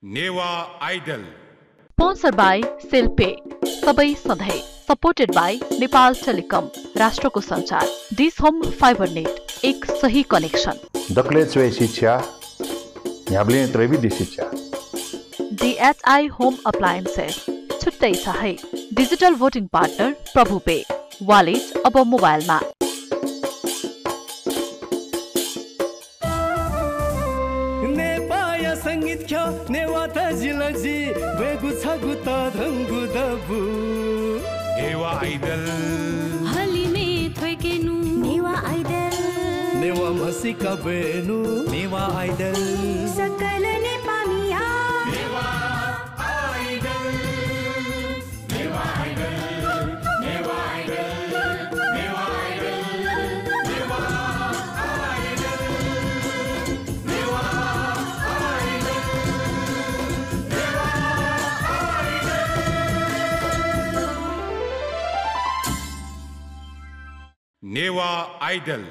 Newa idol sponsor by सेल्पे सबै सधैँ supported by Nepal telecom राष्ट्रको सञ्चार डिस होम फाइबर नेट एक सही कनेक्सन दक्ले चोय शिक्षा न्याब्ले त्रैविधि शिक्षा DHI होम अप्लायन्सेस छुट्टै छ है डिजिटल भोटिङ पार्टनर प्रभु पे वालेट अब मोबाइलमा नेपाया संगीत ख्या नेवा त जिलजी बेगु छगु त धंगु दबु नेवा आइडल हलिमे थ्वेकेनु नेवा आइडल नेवा मसिका बेनु नेवा आइडल सकल नेपामिया Newa Idol Newa Idol Newa Idol Newa Idol Newa Idol Newa Newa Idol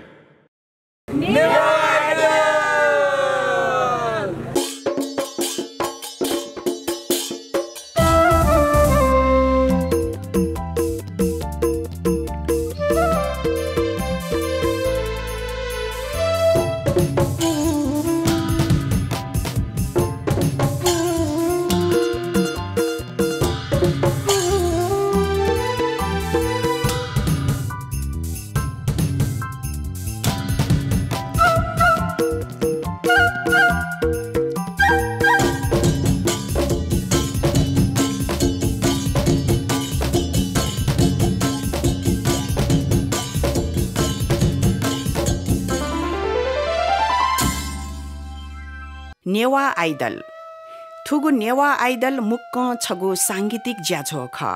Newa Idol थुगु नेवा आइडल मुक्क छगु सांगीतिक ज्याझो ख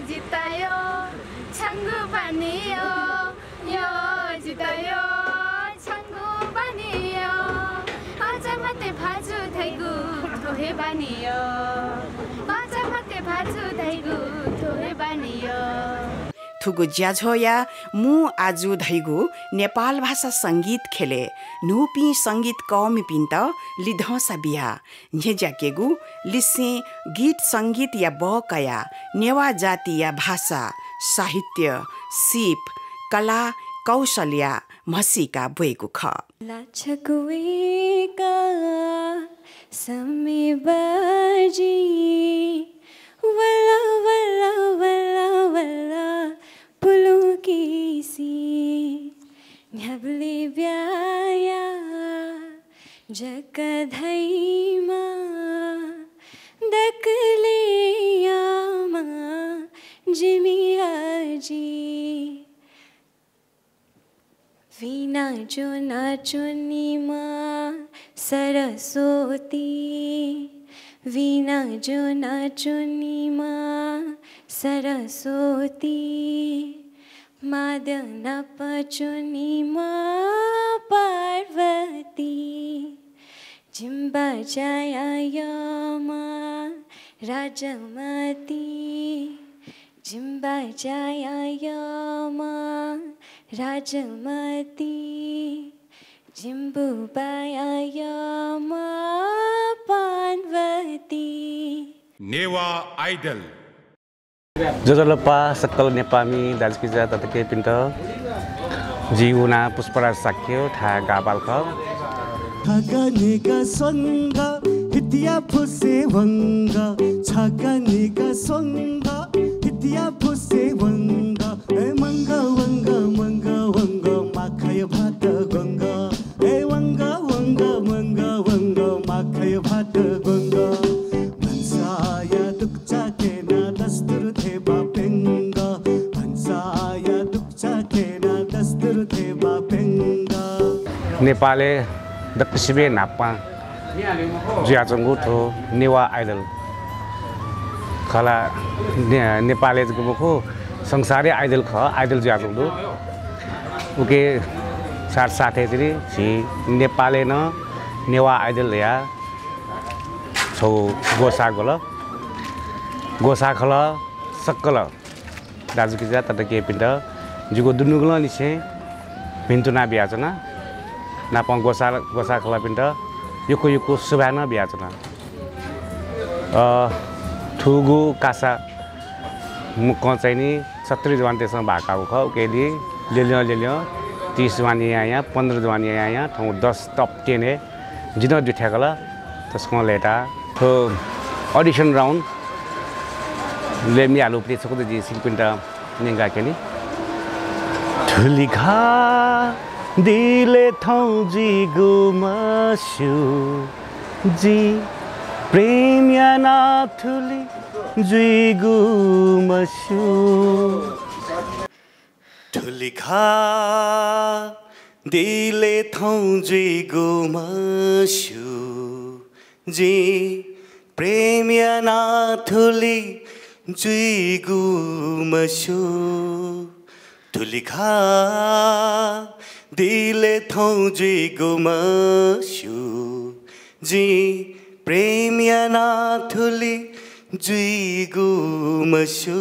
जितायो छंगु बनियो यो जितायो छंगु बनियो आज मते भाजु थैगु थोहे बनियो आज मते भाजु थैगु थोहे बनियो थुगु ज्याझोया मु आजु धैगु नेपाल भाषा संगीत खेले नुपी संगीत कौमी पिन्त लिधौसा बिहा झेज्याकेगु लिसे गीत संगीत या बकया नेवा जाति या भाषा साहित्य सिप कला कौशल्या मसीका बोएको ख लाछकुएका समय बाजी वला वला वला वला पुलुकीसी न्याब्ले ब्याया जकधैमा दकले यामा जिमियाजी वीणा जो नाचुनीमा सरस्वती वीणा जो नाचुनीमा सरस्वती मादना पचुनीमा पार्वती जिम्बा जायामा राजमती जिम्बा जायामा राजमती जिम्बु बायामा पार्वती नेवा आइडल जोजलपा सकल नेपामी दाजपिजा ततके पिन्ट जीवना पुष्पराज साक्यो ठा गाबालख छगनिका संग हितिया फुसे वंग छगनिका संग हितिया फुसे वंग ए मंग वंग मंग वंग माखय भात गंग ए वंग वंग मंग वंग माखय भात गंग मनसाया दुखचा केना दस्तुर थे बापेंग मनसाया दुखचा केना दस्तुर थे बापेंग नेपाले दक्षिबे नापा ज्याचंगु थो नेवा आइडल खला नेपाले गमुखो संसारी आइडल ख आइडल ज्याजों दो उके साथ साथे चाहिँ छि नेपाले न नेवा आइडल या छौ गोसा गोल गोसा खल सक्कल दाजुकी जा तत के पिण्ड जुगो दुनुगल निसे भिन्तुना ब्याजना नापं गोसा गोसा खल पिण्ड युको सुबाना ब्याजना ठुगु कासा मुख चाहिँ नि 70 जवान त्यसमा भाकाको ख केली लेल्यो 30 जवान यहाँ 15 जवान यहाँ ठाउँ 10 टप 10 है जिन दुठ्याकल त्यसको लेटा तो ऑडिशन राउंड लेमी आलु प्ले सको जी सिपिन्ट निगा केनी ठुलिखा दिले थौ जी गुमसु जी प्रेम या ना ठुली जी गुमसु ठुलिखा दिले थौ जी गुमसु जी प्रेम या ना ठुली जी गुमसु ठुलिखा दिले थौ जी गुमसु जी प्रेम या ना ठुली जी गुमसु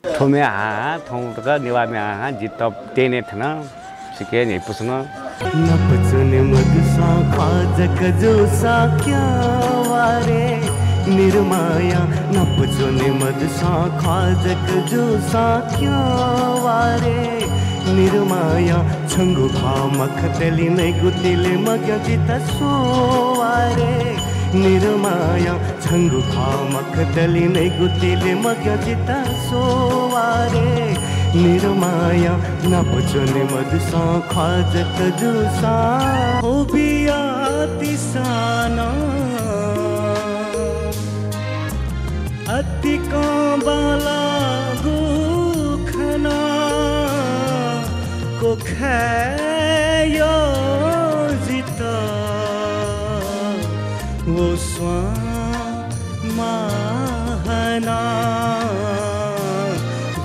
थोमे आ थौ तक नेवा में आ जितब तेने थन सिके नि पुछन नपचने मधुसा खाजक जो सा क्या वारे निर्माया नपचने मधुसा खाजक जो सा क्या वारे निर्माया छंगु खा मखतली नहीं गुतिले मग्या जिता सोवारे निर्माया छंगु खा मखतली नहीं गुतिले मग्या जिता सोवारे निर्माया नपचने मधुसा खाजक जुसा हो बिया तिसाना अति बाला गुखना को खायो जिता वो स्वामहना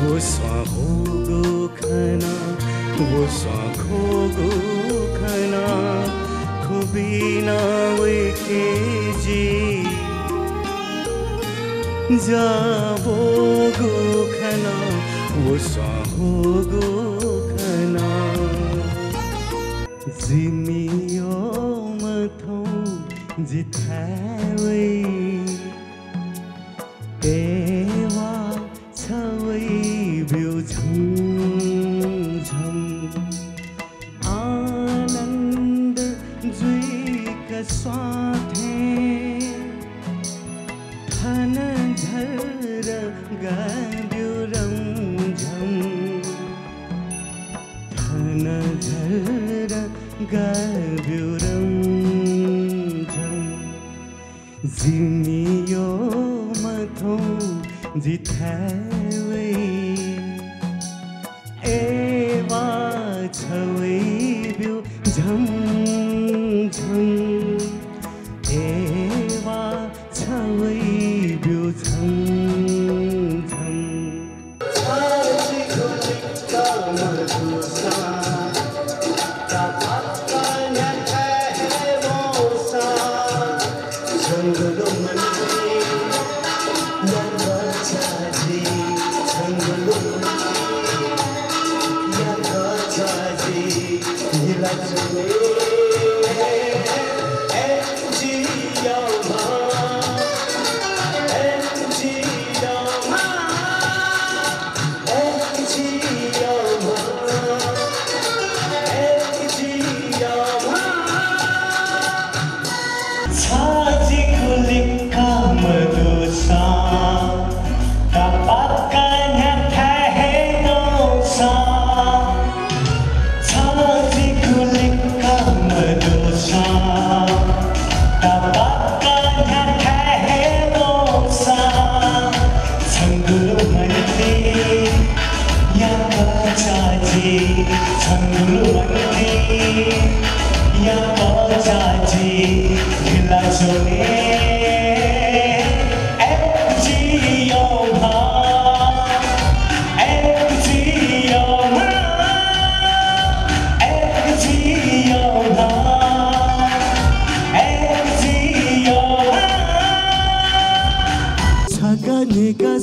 वो स्वाहो गुखना वो स्वाखो गुखना खुबीना विके जी जाबो गुखना वो स्वाहो गुखना जिमियो मथो जिथावै एवा छवै बिउ झम झम आनन्द जुइका साथे थन झर गाड्यो रमझम थन झर गाड्यो रमझम जिमियो मथो जिथावै एवा छवै बिउ झम झम एवा छवै बिउ झम झम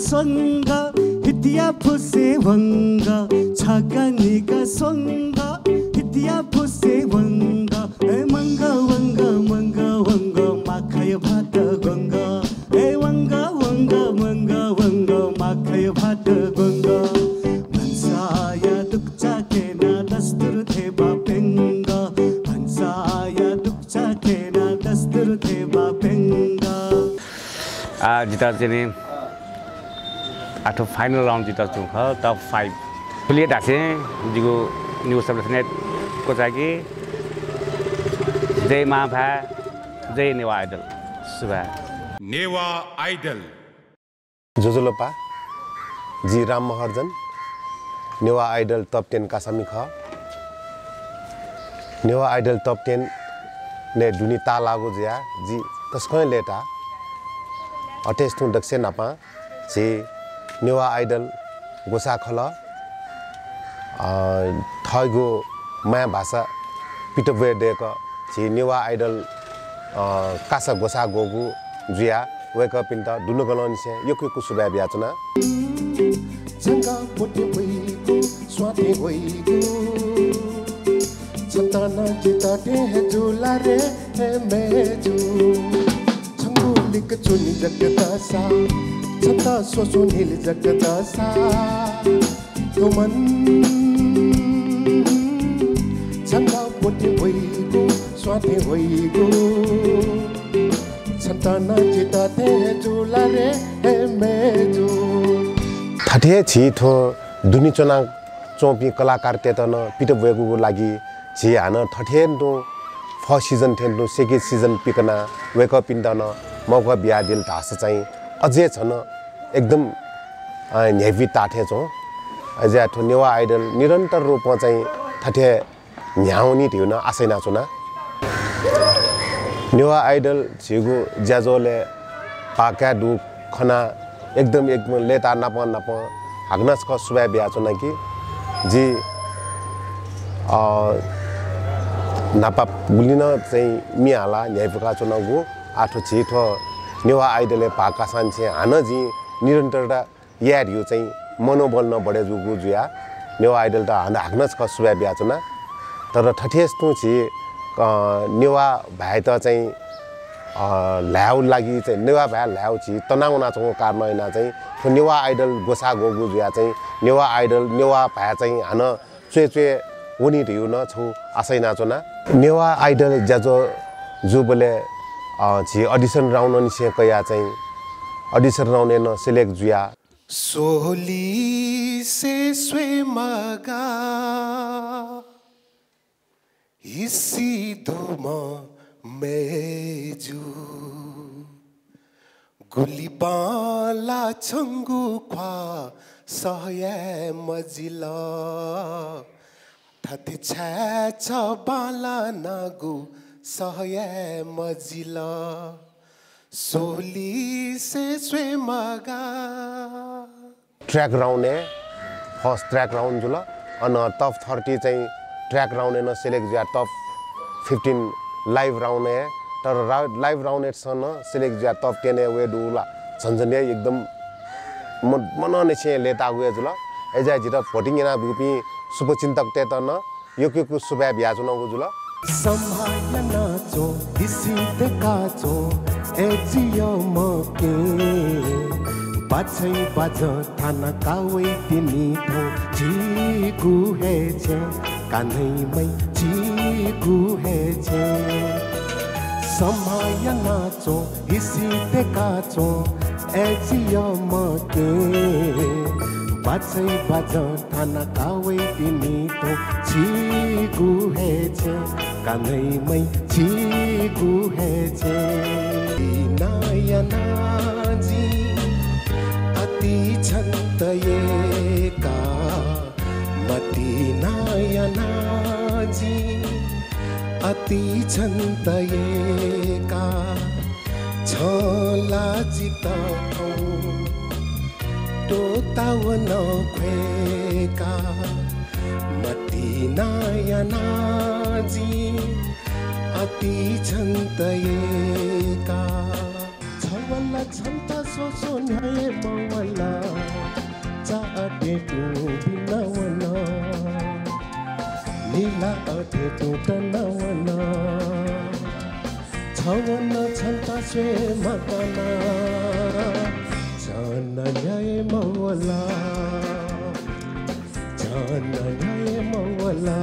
स्वंग हितिया फुसे वंग छगनिका स्वंग हितिया फुसे वंग मंग वंग मंग वंग माखय भात गंग वंग वंग मंग वंग माखय भात गंग भन्साया दुख्चा केना दस्तुर थे बापेंग भन्साया दुख्चा केना दस्तुर थे बापेंग जिता चाहिँ आठौँ फाइनल राउन्ड जिता चुङ टप 5 प्लेट हासे जिगो न्यूज सबनेट को लागि जय महाभा जय नेवा आइडल सुबा नेवा आइडल जोजोलोपा जी राम महर्जन नेवा आइडल टप 10 का समी ख नेवा आइडल टप 10 ने दुनी ता लागो जिया जी तस्कै लेटा अटेस्तु दक्षे नापा जी नेवा आइडल गोसा खल थगो माया भाषा पिटबे देक जी नेवा आइडल कासा गोसा गोगु जुया वेक पिन्त दुनु गलन से योकु सुबा ब्याचना जंगा पोटे वइगु स्वाते वइगु छताना जिताते है झूला रे है मेजु छंगुलिक चुनी जगदासा छता सोसो नील जगदासा तुमन जंगा पोटे वइगु स्वाते वइगु छताना जिताते है झूला रे है मेजु ठठे छि थो दुनी चना चोपी कलाकार तेतन पिटो वेगु लागि छि हान ठठे नो फर्स्ट सिजन थेन्नु सेकेन्ड सिजन पिकना वेक अप इन्डन मौका बिया दिल तास चाहिँ अझै छन एकदम न्यावी ताठे छौ अझै थो नेवा आइडल निरन्तर रूपमा चाहिँ ठठे न्याउनी थिउन आशैना छुना नेवा आइडल छिगु ज्याजोले पाका दु खना एकदम लेता नाप हाग्नस ख सुबा बिया छुना कि जी नापा गुलिन चाहिँ मिहाला न्यायपुका चुनावको आठो छिठो नेवा आइडलले पाका सान्छे हान जी निरन्तरता यार यो चाहिँ मनोबल नबढे जुगु जुया नेवा आइडल त हाग्नस ख सुबा बिया छुना तर ठठेस्तु छि नेवा भाइ त चाहिँ ल्याउ लागि चाहिँ नेवा भाइ ल्याउ छि तनाउना छौ कारण हैन चाहिँ नेवा आइडल गोसा गोगु जुया चाहिँ नेवा आइडल नेवा भाइ चाहिँ हान चुए उनी रिउ न छौ आशै नाचोना नेवा आइडल ज्याजो जुबले छि अडिसन राउन्ड नि से कया चाहिँ अडिसन राउन्ड न सिलेक्ट जुया सोली से स्वे मगा इसी धुम मेजु गुली बाला छंगु ख्वा सहया मजिला थति छ बाला नागु सहया मजिला सोली से स्वे मगा ट्र्याक राउन्ड है फर्स्ट ट्र्याक राउन्ड जुल अन टप 30 चाहिँ ट्र्याक राउन्ड न सिलेक्ट ज्या टप 15 लाइभ राउन्ड है तर लाइभ राउन्ड सन सिलेक्ट ज्या टप 10 है वे दुला झन्झने एकदम मनने छे लेता हुए जुल एजा जित भोटिङ एना बुपी शुभचिन्तक ते त न योकु सुबा ब्याज न जुल सम्भावना चो दिसित काचो एजियो मके बाछै बाज थाना कावै तिनी थो जिगु हे छे कान्हैमै जिगु हे छे सम्भावना चो दिसित काचो एजियो मके बाछै बाज थाना कावै तिनी थो जिगु हे छे कान्हैमै जिगु हे छे नयनाजी अति छन्तयेका मति नयनाजी अति छन्तयेका छला जित टोतावन ख्वेका मति नयनाजी अति छन्तयेका छव छवला छन्ता सोसो न्याय मवला चाटे तु बिनावना नीला अठे तु तनावना छवना छन्ता स्वे मकाना जाना न्याय मवला जाना न्याय मवला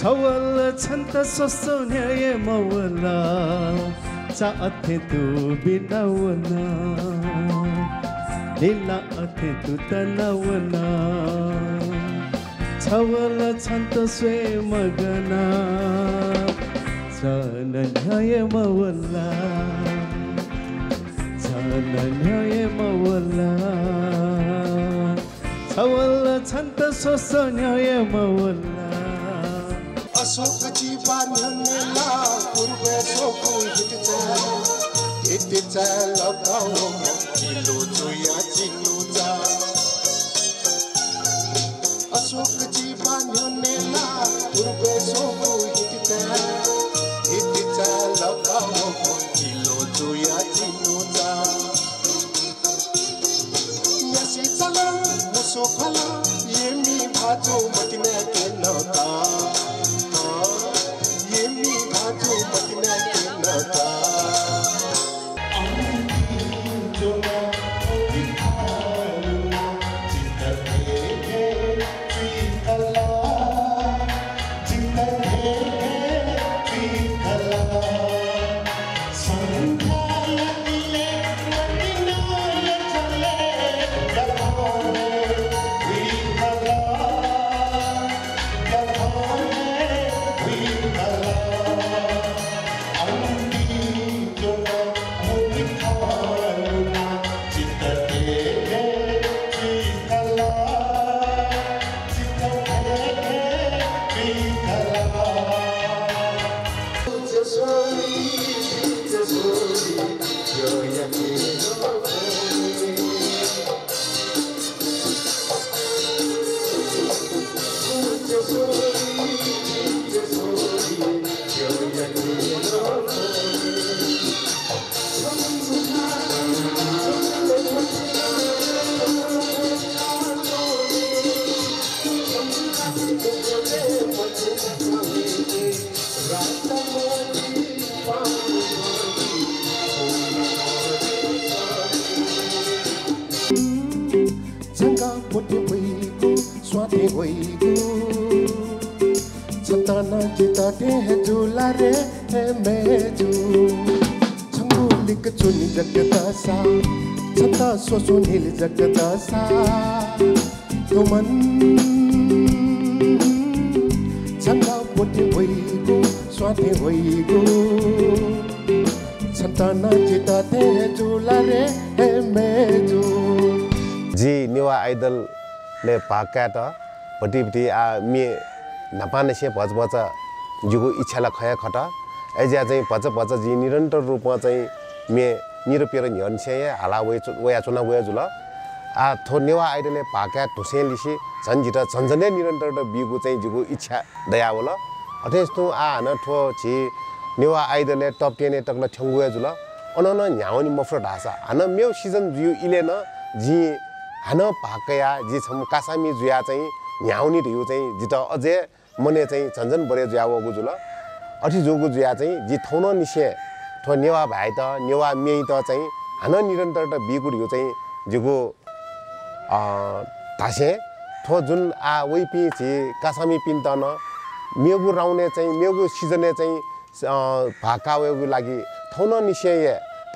छवल छन्त सोसो न्याय मवला चाथे तु बिनावना नीला अथे तु तनावना छवल छन्त स्वे मगना जाना न्याय मवला जाना न्याय मवला छवल छन्त सोसो न्याय मवला अशोक जी बान्हनेला पूर्वे सोको हिट चल लगाओ चिलो जोया चिलो जा अशोक जी बान्हनेला पूर्वे सोको हिट चल लगाओ चिलो जोया चिलो जा यसे चला मुसो खला येमी भाजो मटिने के नता छताना चिताटे है झूला रे है मेजू छंगुलिक चुनी जगदासा छता सोसो नील जगदासा तुमन छंगा पोटे होइगो स्वाते होइगो छताना चिताटे है झूला रे है मेजू जी नेवा आइडल ले पाका त पटी आ मे नपाने से भज जुगो इच्छाला खया खट एजा चाहिँ भज जी निरन्तर रूपमा चाहिँ मे निरपेर न्यनसे हाला वया चुना वया जुल आ थो नेवा आइडले पाका टोसे लिसी झन्जिटा झन्झने निरन्तर द बिगु चाहिँ जुगो इच्छा दया बोल अथेस्तो आ न ठो छि नेवा आइडले टप 10 तकला ठंगुया जुल अनन न्याउनी मफ्र ढासा हन मेउ सिजन जुयु इले न जी हन पाकया जी छम कासामी जुया चाहिँ न्याउनी दिउ चाहिँ जित अझै मने चाहिँ झन्झन बरे जुयावो गुजुल अठी जोगु जुया चाहिँ जी थौन निसे थो नेवा भाइ त नेवा मेइ त चाहिँ हन निरन्तर त बिगुडियो चाहिँ जुगु तासे थो जुन आ वइपि छि कासामी पिन्तन मेगु राउने चाहिँ मेगु सिजने चाहिँ भाकावेगु लागि थौन निसे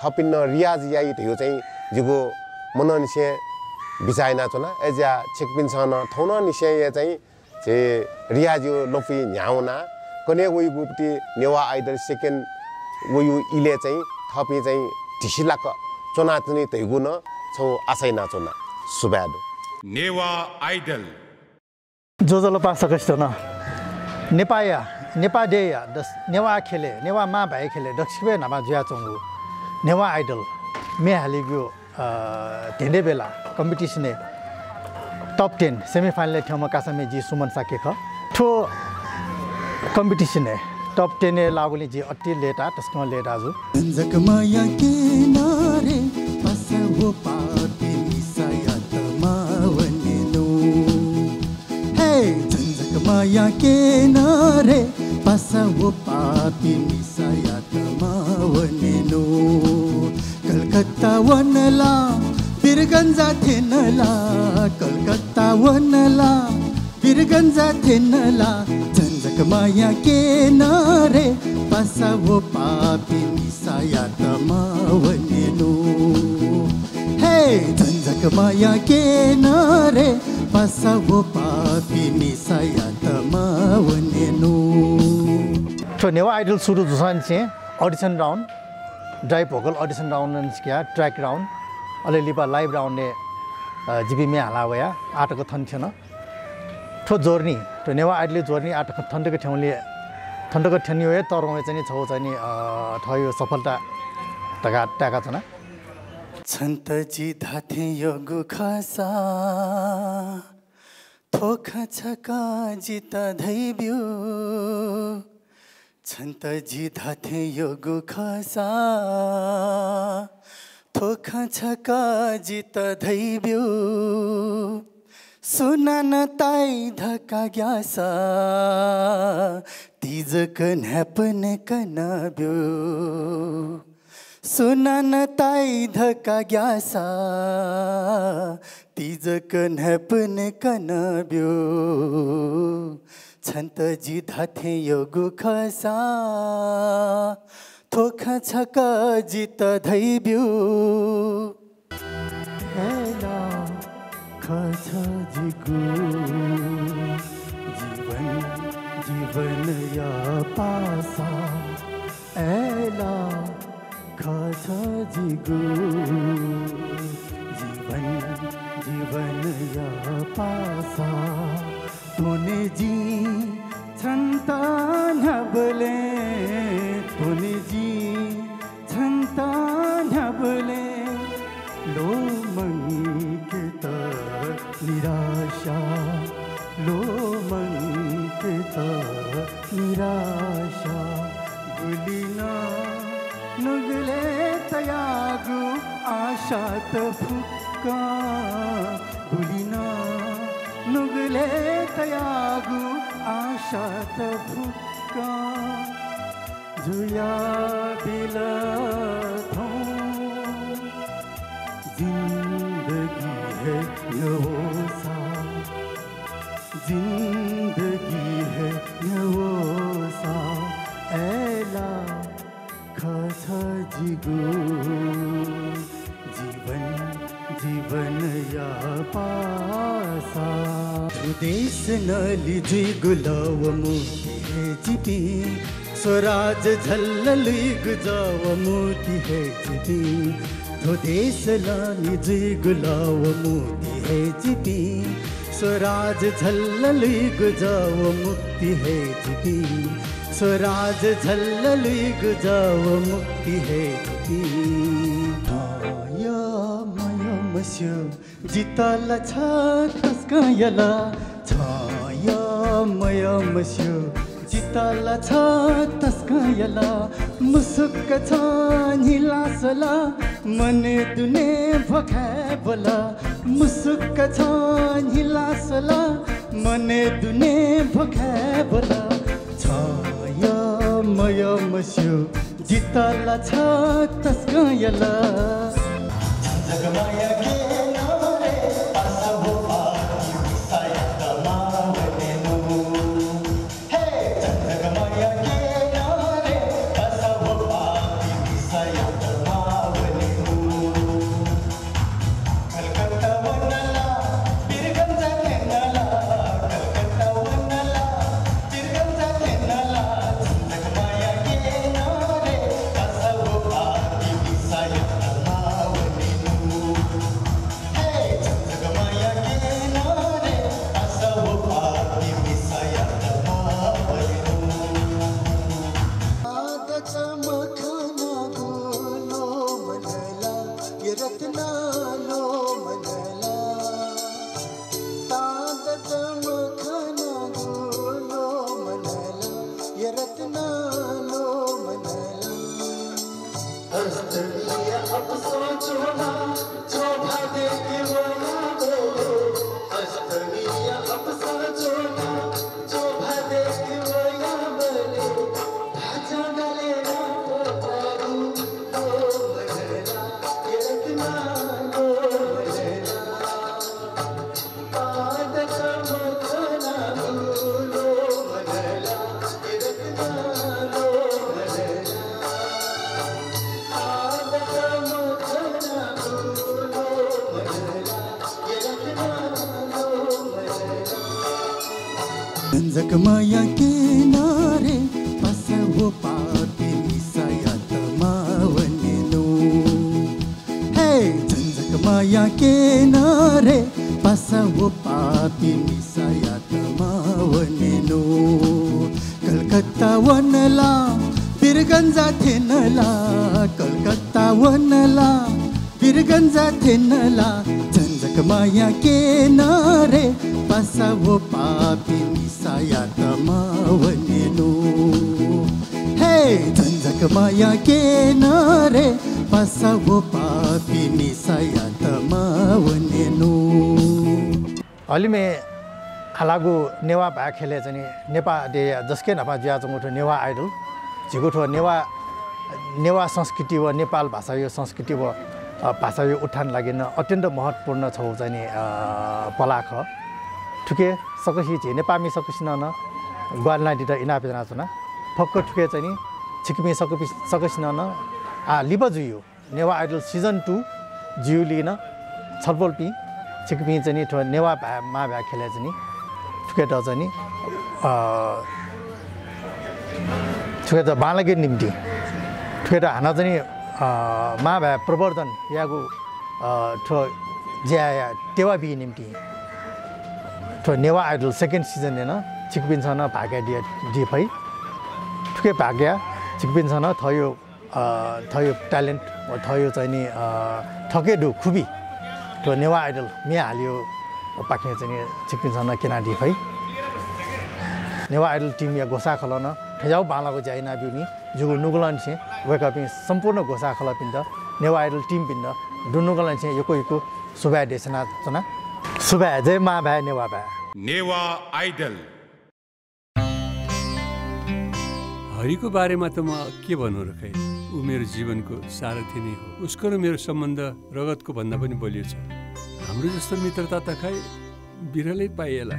थपिन्न रियाज याइ थियो चाहिँ जुगु मन निसे बिचाइना चना एजा चेकपिनसन थौन निसे चाहिँ जे रियाजु लोफी न्याउना कने वइ गुप्ती नेवा आइडल सेकेन्ड वयु इले चाहिँ थपि चाहिँ ढिसिलाक चना तनि तैगु न छौ आसैना चना सुबादो नेवा आइडल जोजलो पासकस्ट न नेपाया नेपाडेया दस नेवा खेले नेवा मा भाइ खेले दक्षिबे नामा जुया चंगु नेवा आइडल मे हालिगु धेने बेला कम्पिटिसन टप 10 सेमिफाइनल ठाउँमा कासामे जी सुमन साकेख ठो कम्पिटिसन टप 10 लागुली जी अति लेटा तस्कमा लेटा जु जगमाया के नारे पसवो पापी मिसाया तमावनेनो हे जगमाया के नारे पसवो पापी मिसाया तमावनेनो कलकत्ता वनला बिरगंजा थेनला कलकत्ता वनला बिरगंजा थेनला झंझकमाया के नारे पसवो पापी मिसाया तमावनेनो हे झंझकमाया के नारे पसवो पापी मिसाया तमावनेनो तो नेवा आइडल सुरु जुसान से ऑडिशन राउंड ड्राइव भोकल ऑडिशन राउंड क्या ट्रैक राउंड अलि लिपा लाइभ राउंड ने जिबी में हलावया आटको थन थिएन ठो जोर्नी तो नेवा आइडले जोर्नी आटको थन्डको ठ्याउले ए तरौँ चाहिँ छौ चाहिँ ठयो सफलता तगा टाका छना छन्त जी धाथे यो गुखसा थोखा छका जिता धैब्यो छन्त जी धाथे यो गुखसा थोखा छका जिता धैब्यो सुनान ताई धका ग्यासा तिज कन्यापन कनाब्यो सुनान ताई धका ग्यासा तिज कन्यापन कनाब्यो छन्त जी धाथे यो गुखसा थोखा छका जित धैब्यो हेला खा जिगु जीवन या पासा एला खा जिगु जीवन या पासा तोने जी छन्ता नबले तोने जी छन्ता नबले लो मंगित निराशा लो मंगित निराशा गुलिना नुगले तयागु आशात फुक्का गुलिना नुगले तयागु आशात फुक्का जुया बिला जिंदगी है नवोसा जिंदगी है नवोसा एला खा जिगु जीवन या पासा देश नली जिगुलव मुठी है जिपी स्वराज झल्लली गुजाव मुठी है जिपी तो देश लानी जिगुलाव मुक्ति है जिपी स्वराज झल्लली गुजाव मुक्ति है जिपी स्वराज झल्लली गुजाव मुक्ति है जिपी माया मस्यो जिताला छ कसका यला छाया माया मस्यो जिताला छ तस्का यला मुसुक्क छ निलासला मने दुने भखै बोला मुसुक्क छ निलासला मने दुने भखै बोला छाया मया मस्यो जिताला छ तस्का यला जगमाया के नारे असबो पाकी मिसाया तमावनेनो हे जगमाया के नारे असबो पाकी मिसाया तमावनेनो कलकत्ता वनला बिरगंजा थेनला कलकत्ता वनला बिरगंजा थेनला जगमाया के नारे असबो पाकी मिसाया तमावनेनो झन्झक माया के नारे पासा वो पापी मिसाया तमावनेनो हे झन्झक माया के नारे पासा वो पापी मिसाया तमावनेनो कलकत्ता वनला बिरगंजा थेनला कलकत्ता वनला बिरगंजा थेनला झन्झक माया के नारे पासा वो पापी मिसाया तमावनेनो हे झन्झक माया के नारे पासा वो पापी मिसाया तमावनेनो अलि मे हालागु नेवा भा खेले चाहिँ नेपा दे जसके नपा ज्या चाहिँ नेवा आइडल झिगुठो नेवा संस्कृति व नेपाल भाषा यो संस्कृति व भाषा यो उत्थान लागि अत्यन्त महत्त्वपूर्ण छौ चाहिँ पलाख ठुके सकसी झे नेपामी सकसिन न ग्वालना दिटा इनापेना छना फक्क ठुके चाहिँ छिकमी सकसिन न लिबजुयो नेवा आइडल सिजन 2 जिउ लिन छलफल पि छिकमी चाहिँ ठो नेवा मा भ्या खेले चाहिँ ठुके त चाहिँ ठुके त बालगे निम्ति ठुके त हाना चाहिँ मा भ्या प्रवर्धन यागु ठो ज्या टेवा बि निम्ति ठो नेवा आइडल सेकेन्ड सिजन हैन छिकपिन छन भाग्या दि फै ठुके भाग्या छिकपिन छन थयो ट्यालेन्ट थयो चाहिँ नि ठके दु खुबी ठो नेवा आइडल मे हाल्यो पाखे चाहिँ छिकपिन छन केना दि फै नेवा आइडल टिम या गोसा खलन फेजाउ बालाको जाइना बिउनी जुगु नुगलन छे वेकअपिङ सम्पूर्ण गोसा खला पिन्द नेवा आइडल टिम पिन्द दुनुगलन छे यको सुबा देशना तना सुबा जय मा भा नेवा आइडल हरिको बारेमा त म के भन्नु र खै ऊ मेरो जीवनको सारथी नै हो उसको र मेरो सम्बन्ध रगतको भन्दा पनि बलियो छ हाम्रो जस्तो मित्रता त खै बिरलै पाइएला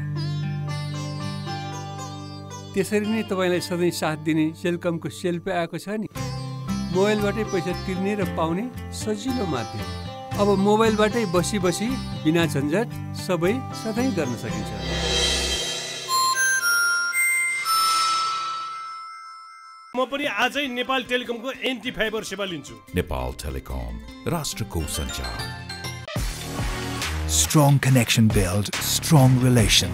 त्यसरी नै तपाईलाई सधैँ साथ दिने सेलकमको सेल्फी आएको छ नि मोबाइलबाटै पैसा तिर्ने र पाउने सजिलो माध्यम अब मोबाइलबाटै बसी बिना झन्झट सबै सधैँ गर्न सकिन्छ म पनि आजै नेपाल टेलिकमको एन्टी फाइबर सेवा लिन्छु नेपाल टेलिकम राष्ट्रको सञ्चार Strong connection build strong relation.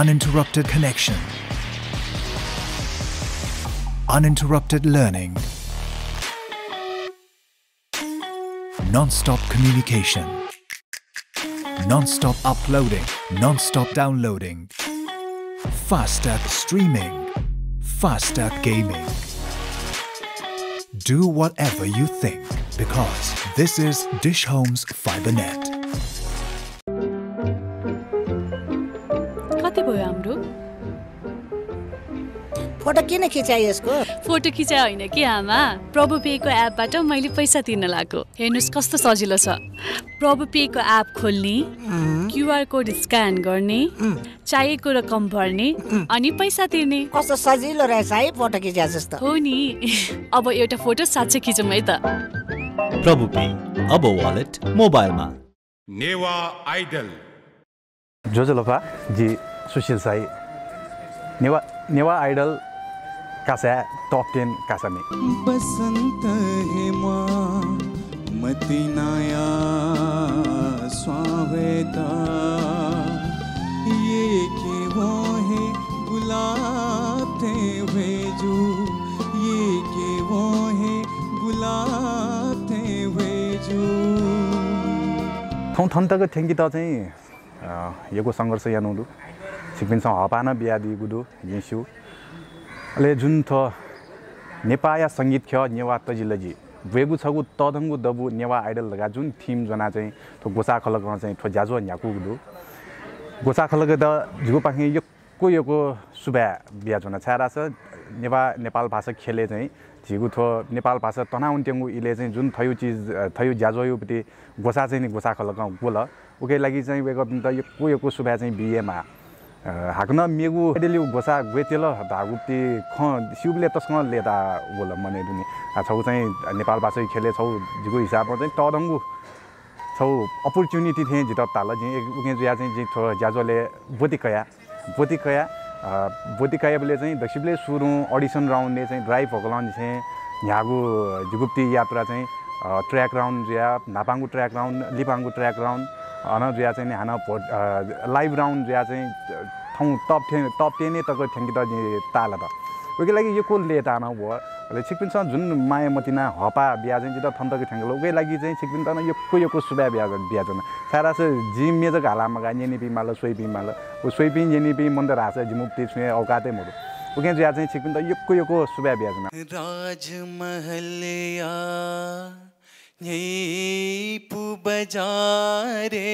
Uninterrupted connection. Uninterrupted learning. Non-stop communication. Non-stop uploading. Non-stop downloading. Faster streaming. Faster gaming. Do whatever you think because this is Dish Homes FiberNet. कति भयो हाम्रो photo किन खिचाइ यसको photo खिचाइ होइन कि आमा प्रभु phaco एपबाट मैले पैसा तिर्न लाग्यो हेर्नुस् कस्तो सजिलो छ प्रभु पेको एप खोल्ने क्यूआर कोड स्क्यान गर्ने चाहिएको रकम भर्ने अनि पैसा तिर्ने कस्तो सजिलो रहेछ है फोटो खिचा जस्तो हो नि अब एउटा फोटो साच्चै खिचौँ है त प्रभु पे अब वालेट मोबाइलमा नेवा आइडल जोजोलोफा जी सुशील साई नेवा आइडल कासा टॉप 10 कासा में बसंत हेमा मतीनाया स्वावेता ये के वो है गुलाब थे भेजू ये के वो है गुलाब थे भेजू थौं थन्तको थ्याङ्की त चाहिँ यको सङ्घर्ष यानुदु सिक्किमसँग हपाना बियादी गुदु यिसु ले जुन थ नेपाया संगीत ख नेवा तजिलजी वेगु छगु तदंगु दबु नेवा आइडल लगा जुन थीम जना चाहिँ थो गोसा खलक चाहिँ थो जाजो न्याकु गुदु गोसा खलक द जुगु पाखे यको सुबा बिया जना छारा छ नेपाल भाषा खेले चाहिँ झिगु थो नेपाल भाषा तनाउन टेंगु इले चाहिँ जुन थयु चीज थयु जाजो युपति गोसा चाहिँ नि गोसा खलक गोल ओके लागि चाहिँ वेगु त यको सुबा चाहिँ बिएमा हाक्न मेगु डेली गोसा गवेतेल धागुति ख सिउले तसँग लेदा बोल मने दुनी छौ चाहिँ नेपाल भाषा खेले छौ जिगु हिसाबमा चाहिँ तदंगु छौ अपर्च्युनिटी थे जित ताल जे उके जुया चाहिँ जे थो ज्याजोले बोतिकया बोले चाहिँ दक्षिणले सुरु अडिसन राउन्डले चाहिँ ड्राइभ भगलान चाहिँ यहाँको जुगुप्ती यात्रा चाहिँ ट्र्याक राउन्ड ज्या नापाङ्गु ट्र्याक राउन्ड लिपाङ्गु ट्र्याक राउन्ड अन ज्या चाहिँ हाना लाइभ राउन्ड ज्या चाहिँ ठाउँ टप 10 ने तक ठ्याङ्की त ताल त उके लागि यो कोल ले ताना भयो ले छिकपिन स जुन माया मतिना हपा बिया चाहिँ जित थन्तक ठ्याङ्गलो उके लागि चाहिँ छिकपिन त यो सुबा बिया जन सारा से जिम मेजक हालामा गा नेनिपी माल सोइपी माल ओ सोइपी नेनिपी मन्द रासे जिमुक्ति छे औकाते मोदो उके ज्या चाहिँ छिकपिन त यो सुबा बिया जन राजमहलया यही पु बजारे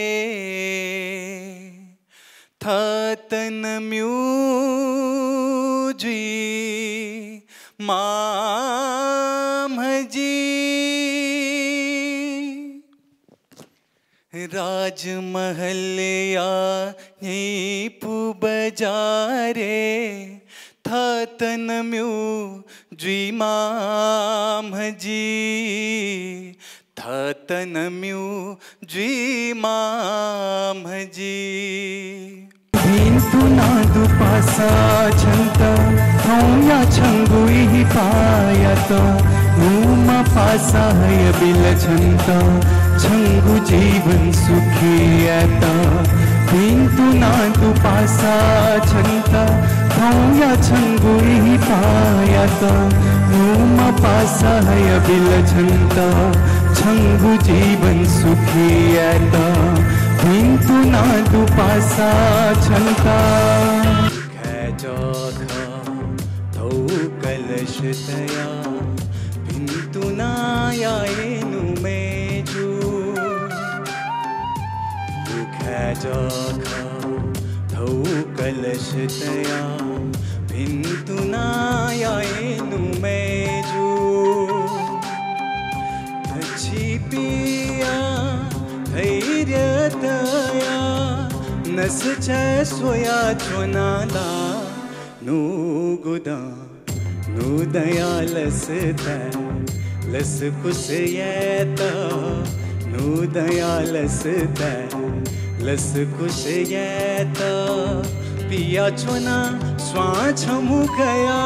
थतन म्यूजी मामजी राजमहलया यही पु बजारे थतन म्यूजी मामजी थतन म्यूजी मामजी भिन्तुना दुपासा छन्त हौया छङ्गुई पायत घुमा पासाय बिल छन्त छङ्गु जीवन सुखियत भिन्तुना दुपासा छन्त हौया छङ्गुई पायत घुमा पासाय बिल छन्त छङ्गु जीवन सुखियत भिन्तुना दुपासा छन्ता खजख थौ कलशतया भिन्तुना याएनु मेजु खजख थौ कलशतया भिन्तुना याएनु मेजु छिपिया धैर्यतया नस सोया चोनाला नुगुदा नुदया लस कुशयत नुदया लस कुशयत पिया चोना स्वाछमु गया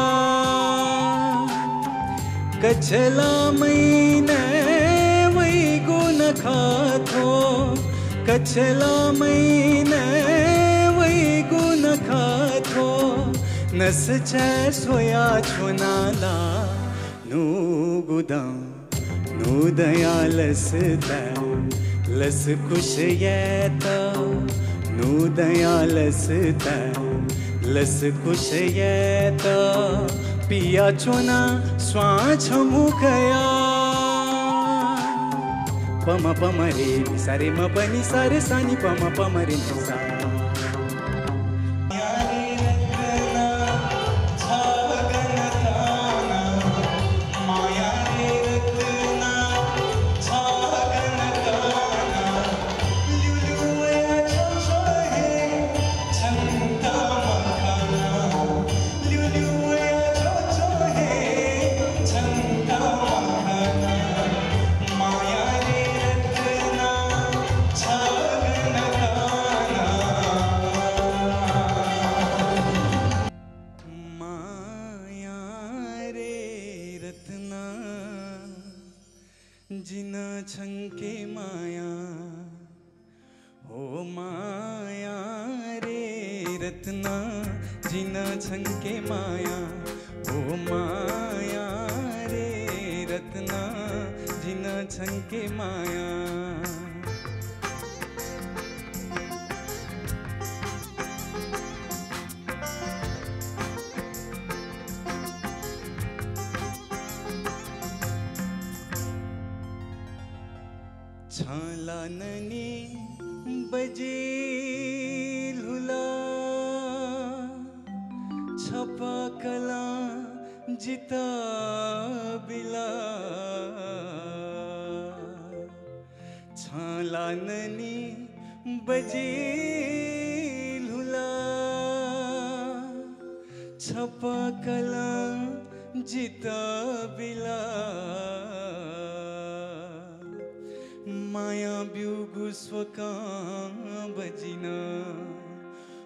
कछला मैने वही गुण खाथो कछला मैने वही गुण खाथो नस सोया छुनाला नुगुदा नुदया लस कुशयत नुदया लस कुशयत पिया चोना स्वाछमु गया पम पम रे सारे म पनि सारे सानी पम पम रे सा जिना छंके माया हो माया रे रत्ना जिना छंके माया हो माया रे रत्ना जिना छंके माया छालाननी बजे लुला छपा कला जिता बिला छालाननी बजे लुला छपा कला जिता बिला माया बिउगु स्वका बजिन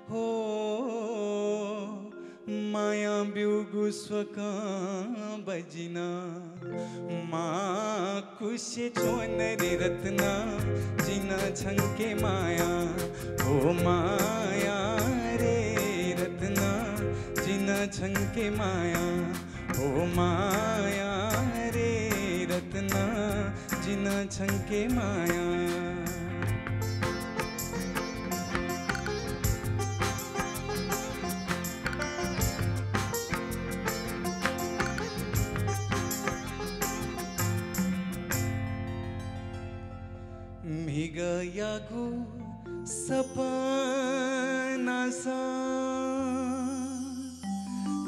हो माया बिउगु स्वका बजिन मा कुशे चोनरे रत्ना जिना छंके माया हो माया रे रत्ना जिना छंके माया हो माया रे रत्ना जिना छंके माया मिगयागु सपनासा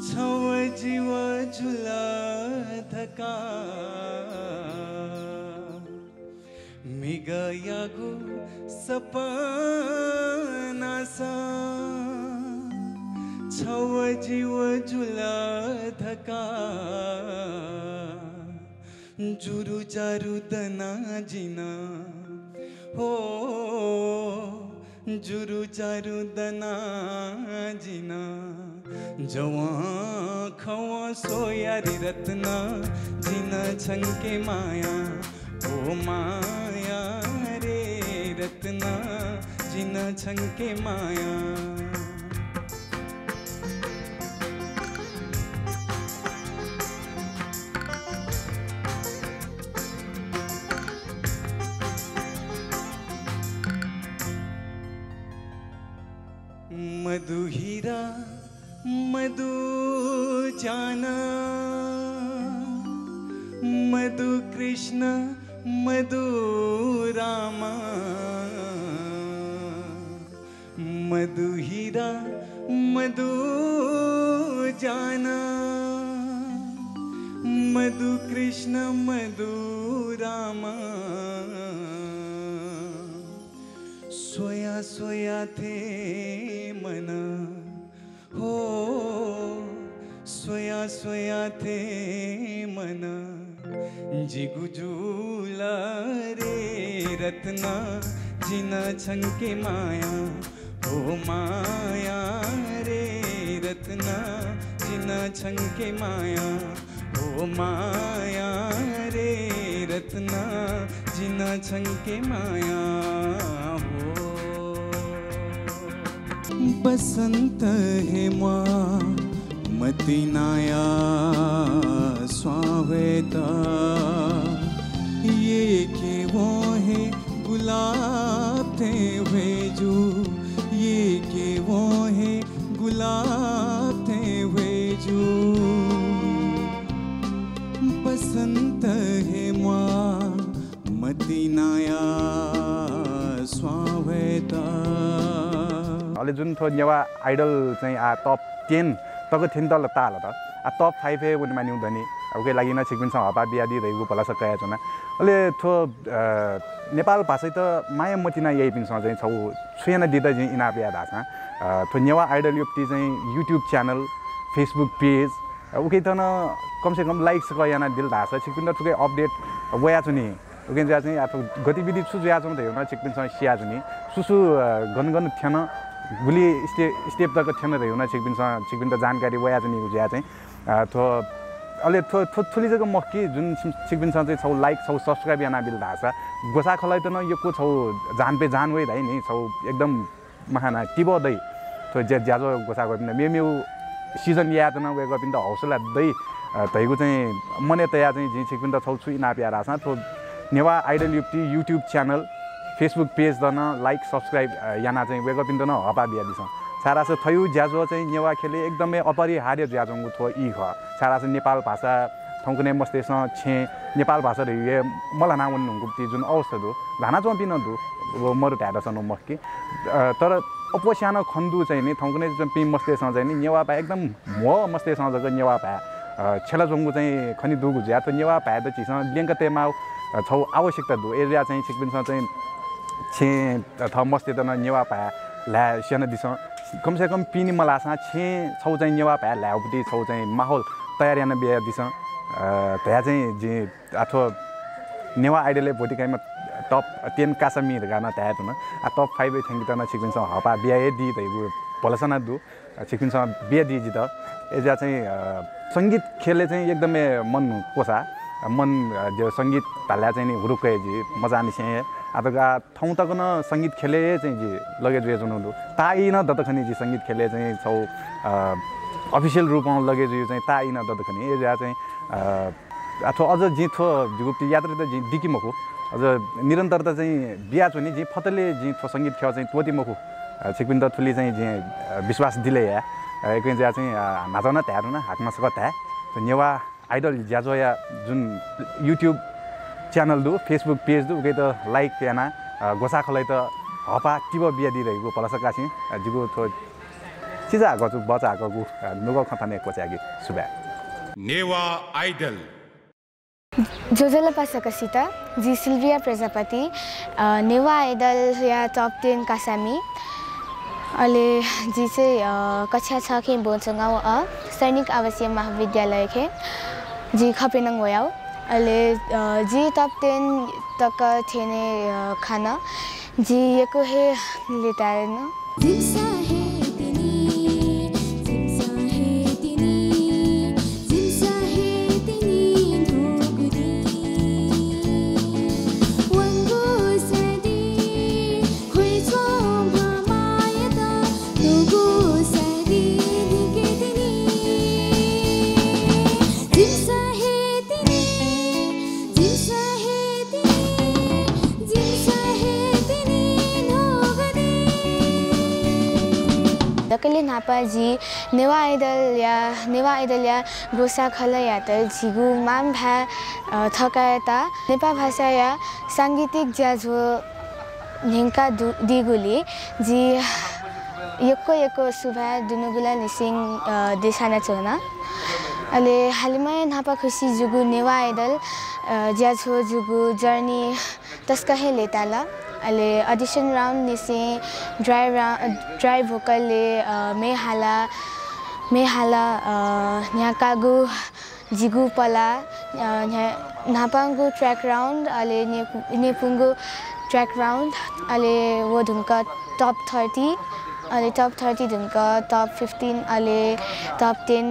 छव जीव झुला धका मिगयागु सपनासा छव जीव झुला धका जुरु चारु दना जिना हो जुरु चारु दना जिना जवा खवा सोयारी रत्ना जिना छंके माया हो माया रे रत्ना जिना छंके माया मधु हीरा मधु जाना मधु कृष्ण मधु रामा मधु हीरा मधु जाना मधु कृष्ण मधु रामा सोया सोया थे मन हो सोया सोया थे मन जिगुजूला रे रत्ना जिना छंके माया हो माया रे रत्ना जिना छंके माया हो माया रे रत्ना जिना छंके माया हो बसंत है माँ मतीनाया स्वावेता ये के वो है गुलाब थे भेजू ये के वो है गुलाब थे भेजू बसंत है माँ मतीनाया स्वावेता अहिले जुन थो नेवा आइडल चाहिँ टप 10 तको थिन तल ताल त टप 5 हे उनी मानि हुँदैन अब के लागि न छिकबिन छ हपा बियादी रहेको पला सकाया छ न अहिले थो नेपाल भाषा त माया मतिना यही पिन चाहिँ छौ छुयाना दिदा चाहिँ इना बिया धासा थो नेवा आइडल युक्ति चाहिँ युट्युब च्यानल फेसबुक पेज उके त न कम से कम लाइक्स गयाना दिल धासा छिकबिन त थुकै अपडेट वया छु नि उके चाहिँ आफू गतिविधि छु ज्या छ त हेर्न छिकबिन छ सिया छु नि सुसु गनगन थिएन गुली स्टेप तक थिएन रह्यो न छिकबिन त जानकारी वया चाहिँ निको ज्या चाहिँ थो अहिले थो थुली जग्गा मक्की जुन छिकबिन चाहिँ छौ लाइक छौ सब्सक्राइब याना बिल धासा गोसा खलाई त न यो को छौ जान पे जान वइ धाइ नि छौ एकदम महाना टिबो दै थो ज्याजो गोसा गपिन मेमेउ सिजन या त न वे गपिन त हौसला दै तैको चाहिँ मने तया चाहिँ जि छिकबिन त छौ छु इना प्या रासा थो नेवा आइडल युक्ति युट्युब च्यानल फेसबुक पेज दन लाइक सब्सक्राइब याना चाहिँ वेग अप न हपा बिया दिस सारा से थयु ज्याजो चाहिँ नेवा खेले एकदमै अपरिहार्य ज्याजोंगु थो इ ख सारा से नेपाल भाषा ठौकुने मस्तेस छे नेपाल भाषा रहिए मला नावन गुप्ती जुन अवस्था दु धाना चों पिन दु मरु ट्याडा सन मक्की तर अपोस्यान खन्दु चाहिँ नि ठौकुने पि मस्तेस चाहिँ नि नेवा पा एकदम म मस्तेस जको नेवा पा छेला जोंगु चाहिँ खनि दुगु ज्या त नेवा पा त चिस लेंकते माउ छौ आवश्यकता दु एरिया चाहिँ छिकबिन चाहिँ छे थ मस्ते त न नेवा पा ला स्याना दिस कम से कम पिनी मलासा छे छौ चाहिँ नेवा पा ल्याउपटी छौ चाहिँ माहौल तयार याना बिया दिस तया चाहिँ जे अथवा नेवा आइडलले भोटिकाइमा टप 10 कासामी गाना तयार हुन टप 5 थेंगितना छिकिन्छ हपा बियाए दी दैगु पलसना दु छिकिन्छ बिया दी जित एजा चाहिँ संगीत खेले चाहिँ एकदमै मन कोसा मन जो संगीत ताल्या चाहिँ नि हुरुकै जी मजा निसे आतगा ठाउँ तकन संगीत खेले चाहिँ जी लगे जे जुनु ताइ न दतखनी जी संगीत खेले चाहिँ छौ अफिसियल रूपमा लगे जो चाहिँ ताइ न दतखनी एजा चाहिँ अथवा अझ जिथो जुगुप्ती यात्रा त जि दिकी मखु अझ निरन्तरता चाहिँ बिया छु नि जि फतले जि थो संगीत ख चाहिँ तोती मखु छिकपिन त थुली चाहिँ जि विश्वास दिले या एकैन जा चाहिँ नाचन तयार न हाकमा सकत है नेवा आइडल ज्याजो या जुन युट्युब च्यानल दु फेसबुक पेज दु उकै त लाइक याना गोसा खलै त हपा टिब बिया दिरहेको पलसका छि जिगु थो चिजा गजु बचा गगु नुगो खताने कोचागी सुबा नेवा आइडल जोजोला पासकसिता जी सिल्भिया प्रजापति नेवा आइडल या टप 10 कासामी अहिले जी चाहिँ कक्षा 6 के बोलसँग सैनिक आवासीय महाविद्यालय के जी खपेनङ होयाउ अहिले जी टप 10 तक थेने खाना जी एको हे लेताएन दकले नापा जी नेवा आइडल या गोसा खला या त झिगु माम भा थकायता नेपाल भाषा या सांगीतिक ज्याझो निंका दिगुली जी यको सुभा दुनुगुला निसिङ देशाना चोना अहिले हालमै नापा खुसी जुगु नेवा आइडल ज्याझो जुगु जर्नी तस्कहे लेताला अहिले अडिसन राउन्ड निसे ड्राई भोकलले मेहाला न्याकागु जिगु पला नापाङ्गु ट्र्याक राउन्ड अहिले नेपुङ्गु ट्र्याक राउन्ड अहिले वो ढुङ्का टप 30 अहिले टप 30 ढुङ्का टप 15 अहिले टप 10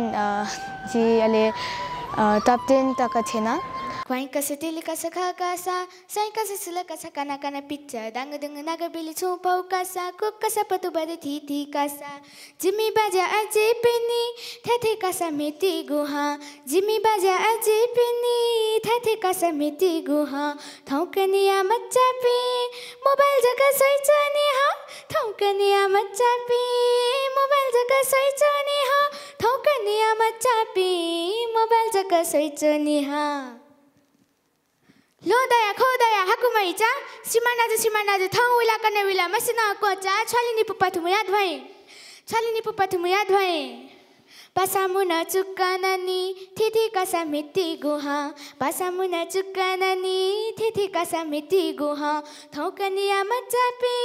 जी अहिले टप 10 तक थिएन Kwain ka sa tili ka sa kakasa, sain ka sa sila ka sa kana pizza, dangadang nagabili chupaw ka sa, cook ka sa patubada titi ka sa, Jimmy baja aje penny, tate ka sa meti guha, Jimmy baja aje penny, tate ka sa meti guha, thaukaniya machapi, mobile jaga soichani ha, thaukaniya machapi, mobile jaga soichani ha, thaukaniya machapi, mobile jaga soichani ha. लो दया खो दया हाकुमैचा श्रीमान ठाउँ villa कने villa मसिना कोचा छलिनी pupa तुम याद भए पासामुना चुक्कानानी थिथि कासा मिति गुहा पासामुना चुक्कानानी थिथि कासा मिति गुहा थौकनिया मचापी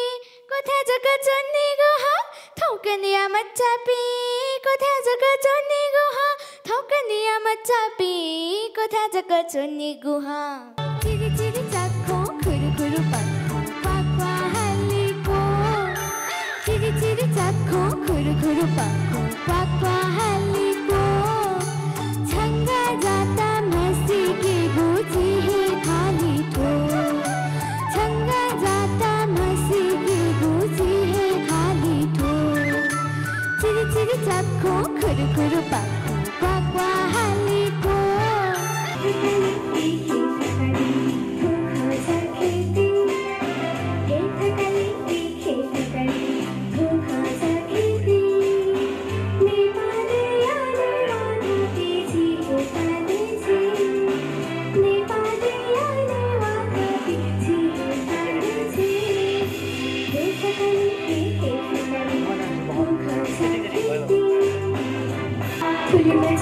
कोथा जगा चन्नी गुहा थौकनिया मचापी कोथा जगा चन्नी गुहा थौकनिया मचापी कोथा जगा चन्नी गुहा चिरी चिरी चाखो खुरु खुरु पाखो पाक्वा हालीको चिरी चिरी चाखो खुरु खुरु पाखो पाक्वा हालीको छंगा जाता मसी के बुझी है खाली ठो छंगा जाता मसी के बुझी है खाली ठो चिरी चिरी चाखो खुरु खुरु पाखो पाक्वा हालीको घर में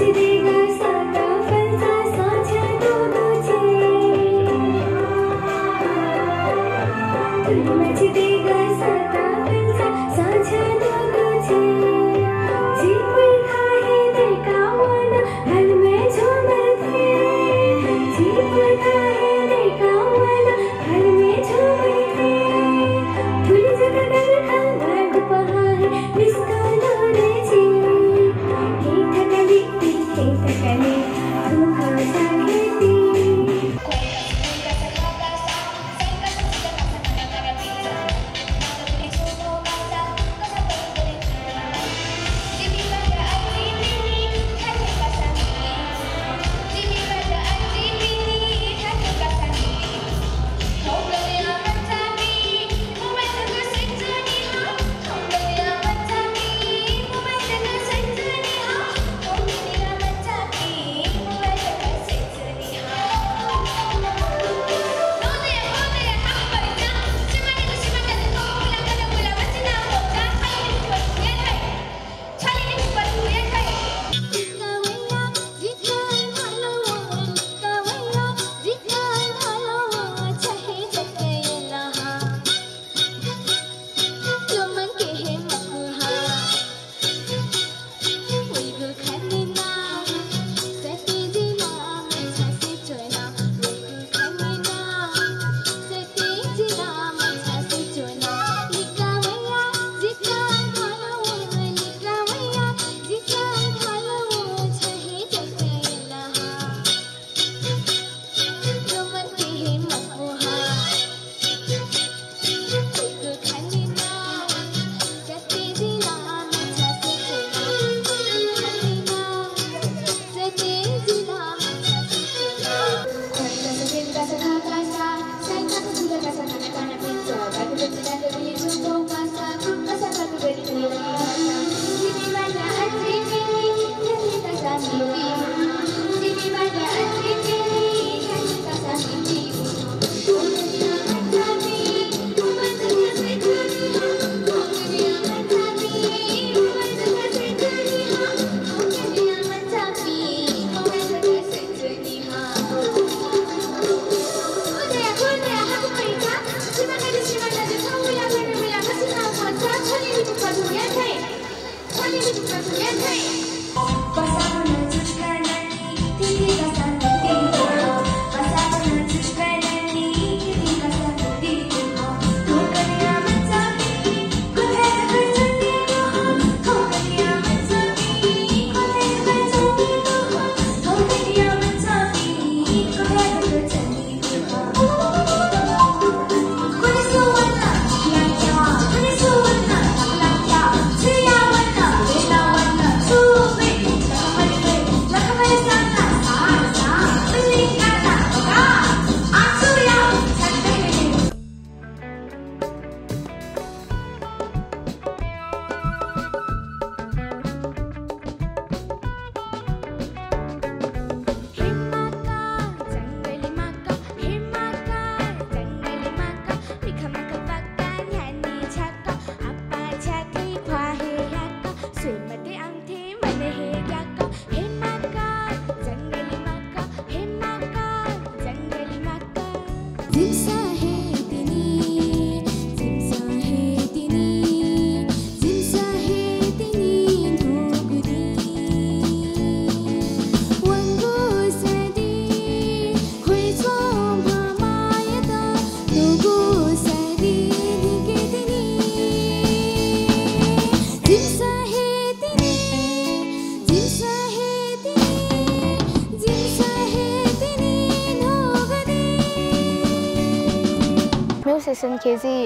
सेसन केजी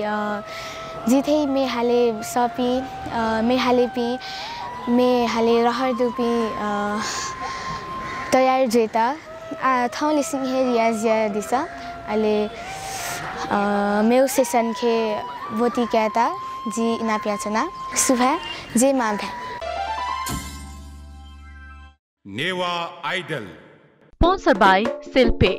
जिथे में हाले सपी में हाले पी में हाले रहर दुपी तैयार जेता थाउ लिसिंग हे रियाजिया दिसा अले मेउ सेसन के वोटी कहता जी नापियाचना सुभा जे माभे नेवा आइडल स्पोन्सर बाई सेल्पे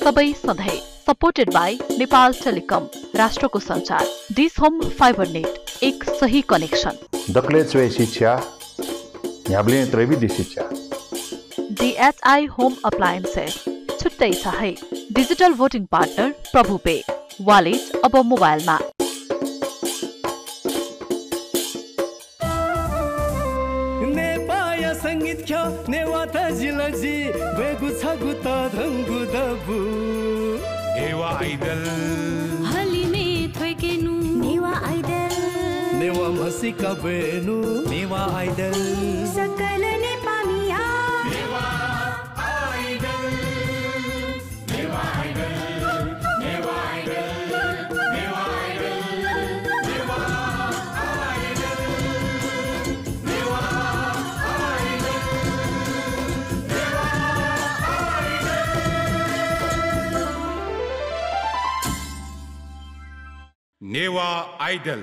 सबै सधैँ सपोर्टेड बाई नेपाल टेलिकम राष्ट्रको सञ्चार डिस होम फाइबर नेट एक सही कनेक्सन दक्ले चोय शिक्षा याब्ले त्रैविधि शिक्षा DHI होम अप्लायन्सेस छुट्टै छ है डिजिटल भोटिङ पार्टनर प्रभु पे वालेट अब मोबाइलमा नेपाया संगीत ख्या नेवाता जिलजी बेगु छगु त धंगु दबु नेवा आइडल हलिने थोकेनु नेवा आइडल नेवा मसिका बेनु नेवा आइडल सकल नेपामिया Newa Idol Newa Idol Newa Idol Newa Idol Newa Idol Newa Idol Newa idol